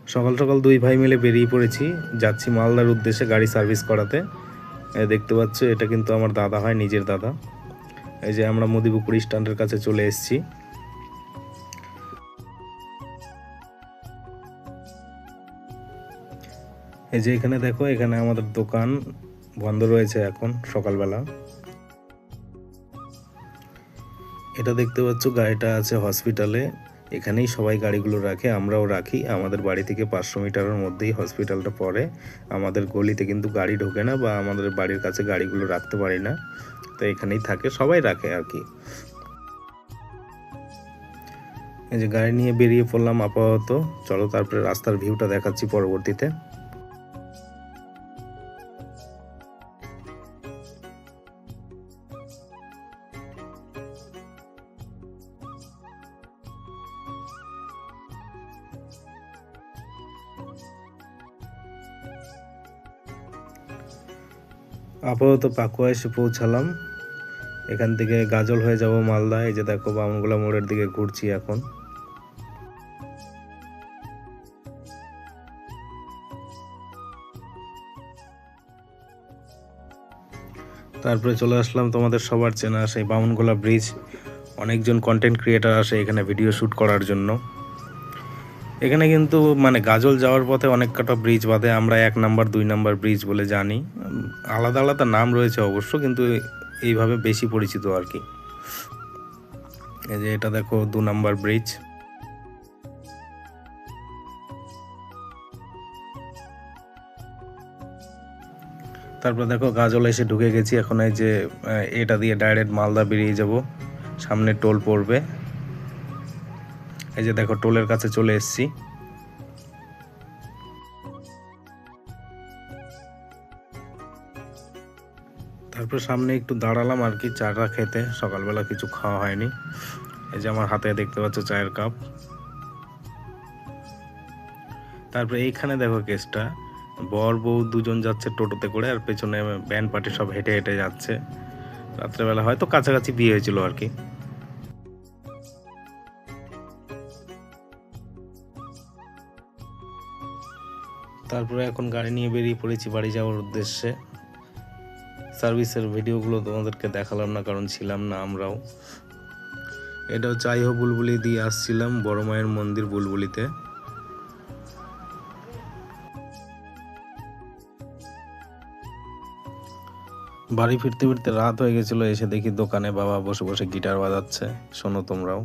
সকাল সকাল দুই ভাই মিলে বেরিয়ে পড়েছি, যাচ্ছি মালদার উদ্দেশ্যে গাড়ি সার্ভিস করাতে। দেখতে পাচ্ছ এটা কিন্তু আমার দাদা হয়, নিজের দাদা। এই যে আমরা মদিপুকুর স্ট্যান্ডের কাছে চলে এসেছি। এই যে এখানে দেখো, এখানে আমাদের দোকান বন্ধ রয়েছে এখন সকালবেলা। এটা দেখতে পাচ্ছ গাড়িটা আছে হসপিটালে, এখানেই সবাই গাড়িগুলো রাখে, আমরাও রাখি। আমাদের বাড়ি থেকে 500 মিটারের মধ্যেই হসপিটালটা পড়ে। আমাদের গলিতে কিন্তু গাড়ি ঢোকে না, বা আমাদের বাড়ির কাছে গাড়িগুলো রাখতে পারি না, তো এখানেই থাকে, সবাই রাখে আর কি। এই যে গাড়ি নিয়ে বেরিয়ে পড়লাম আপাতত। চলো তারপরে রাস্তার ভিউটা দেখাচ্ছি পরবর্তীতে। আপাতত পাকুয়া এসে পৌঁছালাম। এখান থেকে গাজল হয়ে যাব মালদা। এই যে দেখো বামনগোলা মোড়ের দিকে ঘুরছি এখন। তারপরে চলে আসলাম তোমাদের সবার চেনা সেই বামনগোলা ব্রিজ। অনেকজন কন্টেন্ট ক্রিয়েটার আসে এখানে ভিডিও শ্যুট করার জন্য। এখানে কিন্তু মানে গাজল যাওয়ার পথে অনেক কটা ব্রিজ বাদে আমরা 1 নাম্বার 2 নাম্বার ব্রিজ বলে জানি। আলাদা আলাদা নাম রয়েছে অবশ্য, কিন্তু এইভাবে বেশি পরিচিত আর কি। এই যে এটা দেখো 2 নাম্বার ব্রিজ। তারপর দেখো গাজল এসে ঢুকে গেছি এখন। এই যে এটা দিয়ে ডাইরেক্ট মালদা বেরিয়ে যাব, সামনে টোল পড়বে। এই যে দেখো টোলের কাছে চলে এসেছি। তারপর সামনে একটু দাঁড়ালাম আর কি চাটা খেতে, সকালবেলা কিছু খাওয়া হয়নি। এই যে আমার হাতে দেখতে পাচ্ছ চায়ের কাপ। তারপরে এইখানে দেখো কেসটা, বর বউ দুজন যাচ্ছে টোটোতে করে, আর পেছনে ব্যান্ড পার্টি সব হেঁটে হেঁটে যাচ্ছে। রাত্রেবেলা হয়তো কাছাকাছি বিয়ে হয়েছিল আর কি। তারপরে এখন গাড়ি নিয়ে বেরিয়ে পড়েছি বাড়ি যাওয়ার উদ্দেশ্যে। সার্ভিসের ভিডিওগুলো তোমাদেরকে দেখালাম না, কারণ ছিলাম না আমরাও। এটা হচ্ছে আইহো বুলবুলি দিয়ে আসছিলাম বড় মায়ের মন্দির বুলবুলিতে। বাড়ি ফিরতে ফিরতে রাত হয়ে গেছিলো। এসে দেখি দোকানে বাবা বসে বসে গিটার বাজাচ্ছে, শোনো তোমরাও।